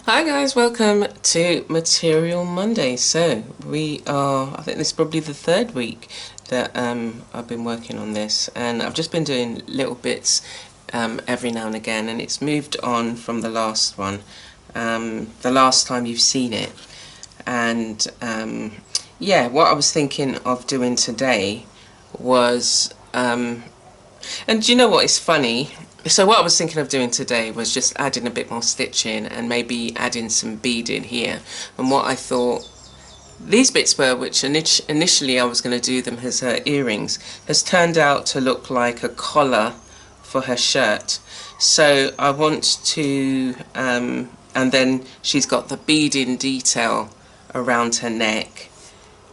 Hi guys, welcome to Material Monday. So I think this is probably the third week that I've been working on this, and I've just been doing little bits every now and again, and it's moved on from the last one, the last time you've seen it. And yeah, what I was thinking of doing today was, and do you know what is funny? So what I was thinking of doing today was just adding a bit more stitching and maybe adding some beading here. And what I thought these bits were, which initially I was going to do them as her earrings, has turned out to look like a collar for her shirt. So I want to, and then she's got the beading detail around her neck.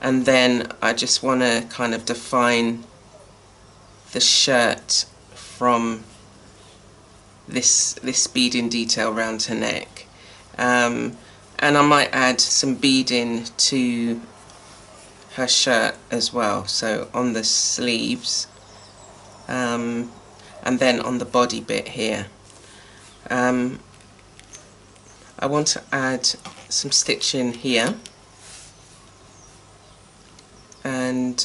And then I just want to kind of define the shirt from this beading detail around her neck, and I might add some beading to her shirt as well, so on the sleeves, and then on the body bit here. I want to add some stitching here, and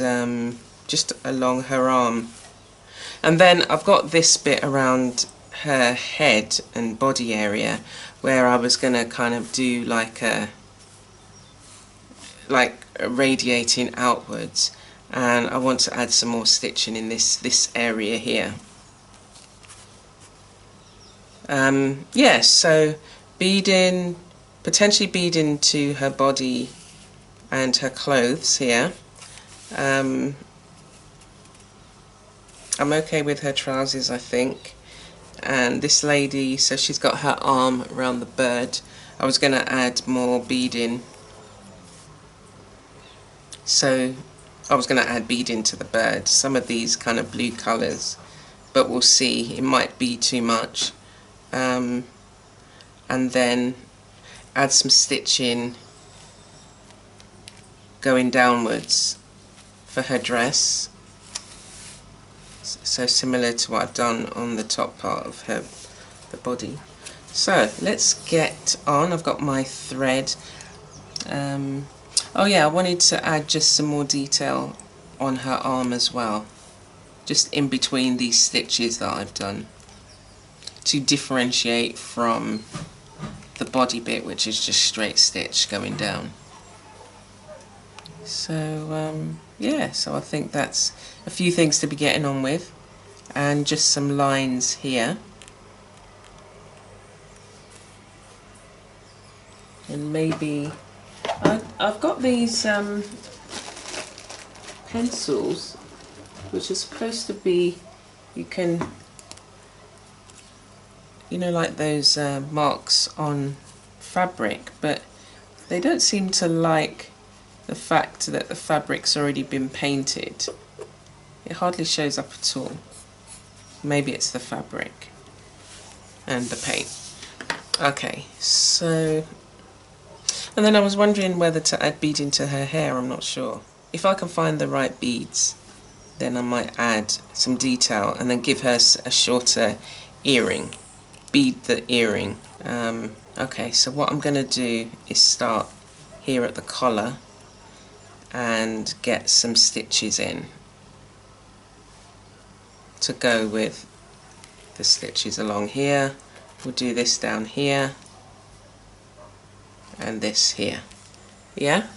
just along her arm, and then I've got this bit around her head and body area where I was going to kind of do like a radiating outwards, and I want to add some more stitching in this area here. Yeah, so beading, potentially beading to her body and her clothes here. I'm okay with her trousers, I think. And this lady, so she's got her arm around the bird. I was going to add more beading, so I was going to add beading to the bird, some of these kind of blue colours, but we'll see, it might be too much. And then add some stitching going downwards for her dress, so similar to what I've done on the top part of the body. So let's get on. I've got my thread. Oh yeah, I wanted to add just some more detail on her arm as well, just in between these stitches that I've done, to differentiate from the body bit, which is just straight stitch going down. So yeah, so I think that's a few things to be getting on with, and just some lines here, and maybe I've got these pencils which are supposed to be, you can, you know, like those marks on fabric, but they don't seem to like the fact that the fabric's already been painted. It hardly shows up at all. Maybe it's the fabric and the paint. Okay, so, and then I was wondering whether to add beading to her hair. I'm not sure. If I can find the right beads, then I might add some detail and then give her a shorter earring, bead the earring. Okay, so what I'm going to do is start here at the collar and get some stitches in to go with the stitches along here. We'll do this down here and this here. Yeah?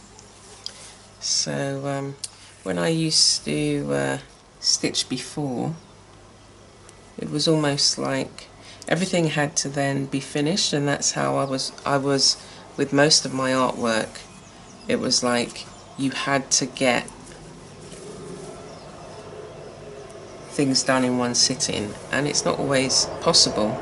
So when I used to stitch before, it was almost like everything had to then be finished, and that's how I was with most of my artwork. It was like you had to get things done in one sitting, and it's not always possible.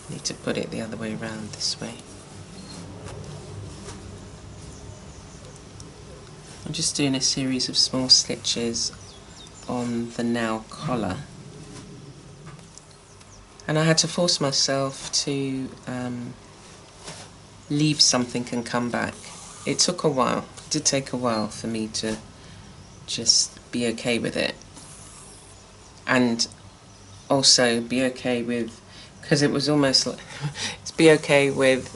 Need to put it the other way around, this way. I'm just doing a series of small stitches on the now collar, and I had to force myself to leave something and come back. It took a while. It did take a while for me to just be okay with it, and also be okay with, because it was almost like be okay with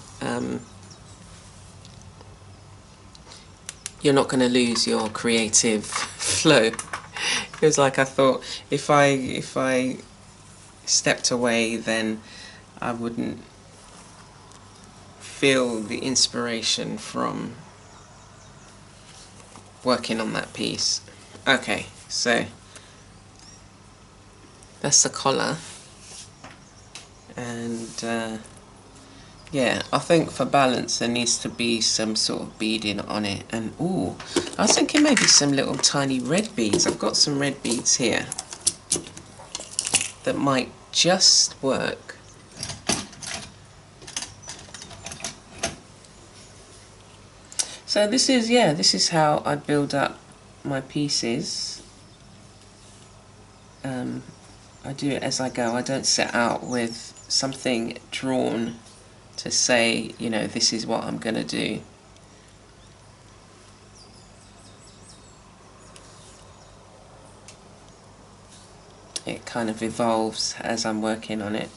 you're not going to lose your creative flow. It was like I thought if I stepped away, then I wouldn't feel the inspiration from working on that piece. Okay, so that's the collar, and yeah, I think for balance there needs to be some sort of beading on it. And ooh, I was thinking maybe some little tiny red beads. I've got some red beads here that might just work. So this is how I build up my pieces. I do it as I go. I don't set out with something drawn to say, you know, this is what I'm going to do. It kind of evolves as I'm working on it.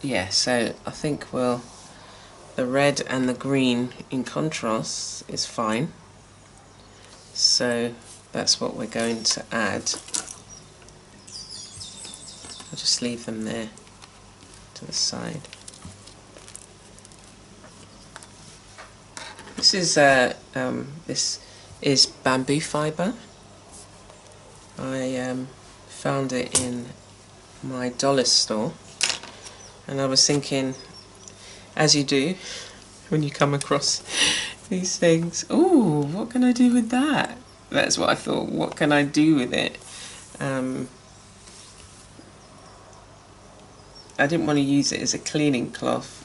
Yeah, so I think, well, the red and the green in contrast is fine. So that's what we're going to add. I'll just leave them there to the side. This is bamboo fibre. I found it in my dollar store, and I was thinking, as you do when you come across these things, ooh, what can I do with that? That's what I thought, what can I do with it? I didn't want to use it as a cleaning cloth,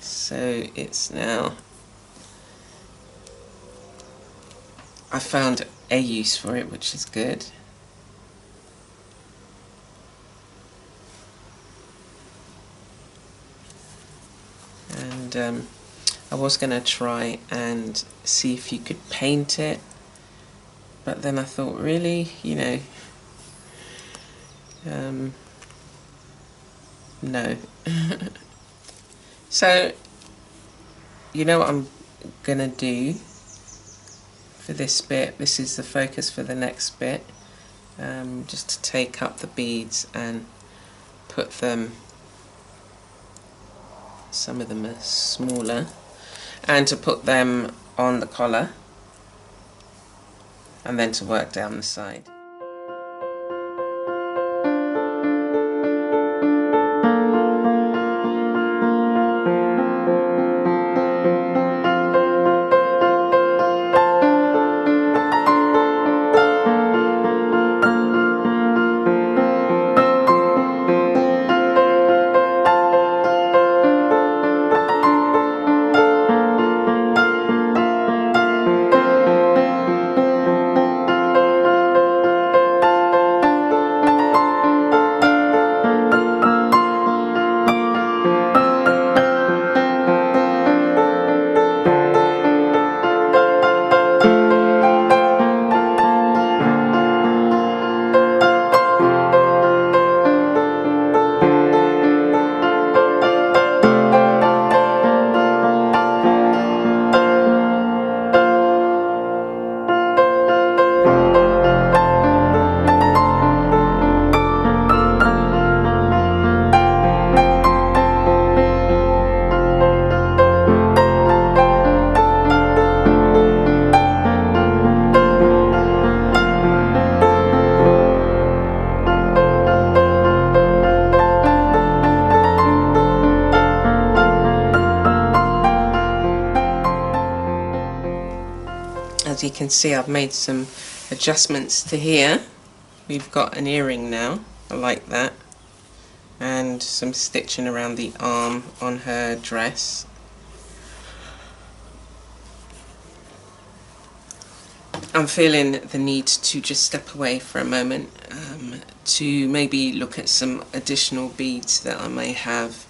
so it's now, I found a use for it, which is good. And I was going to try and see if you could paint it, but then I thought, really, you know, no. So, you know what I'm going to do for this bit? This is the focus for the next bit. Just to take up the beads and put them, some of them are smaller, and to put them on the collar, and then to work down the side. As you can see, I've made some adjustments to here. We've got an earring now, I like that, and some stitching around the arm on her dress. I'm feeling the need to just step away for a moment to maybe look at some additional beads that I may have.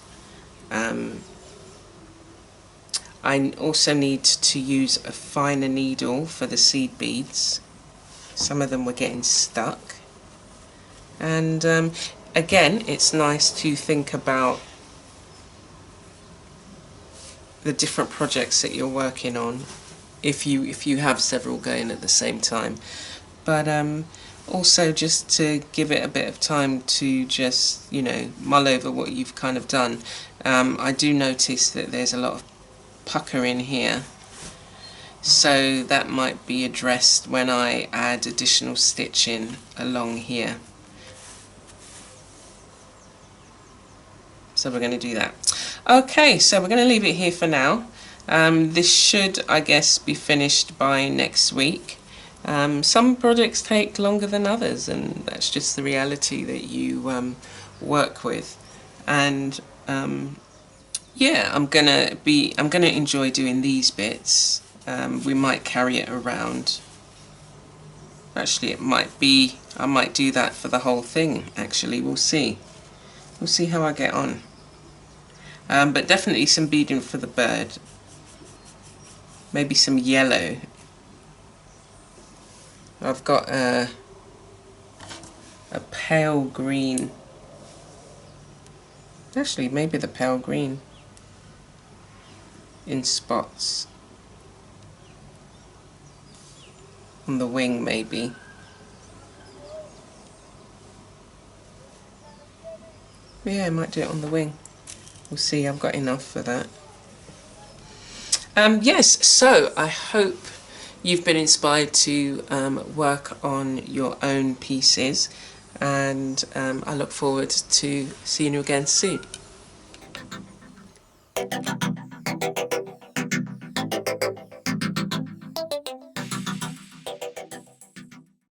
I also need to use a finer needle for the seed beads. Some of them were getting stuck. And again, it's nice to think about the different projects that you're working on if you have several going at the same time. But also just to give it a bit of time to just, you know, mull over what you've kind of done. I do notice that there's a lot of pucker in here, so that might be addressed when I add additional stitching along here. So we're going to do that. Okay, so we're going to leave it here for now. This should, I guess, be finished by next week. Some projects take longer than others, and that's just the reality that you work with. And yeah, I'm gonna enjoy doing these bits. We might carry it around. Actually, I might do that for the whole thing. Actually, we'll see. We'll see how I get on. But definitely some beading for the bird. Maybe some yellow. I've got a pale green. Actually, maybe the pale green in spots on the wing, maybe. Yeah, I might do it on the wing. We'll see. I've got enough for that. Yes, so I hope you've been inspired to work on your own pieces, and I look forward to seeing you again soon.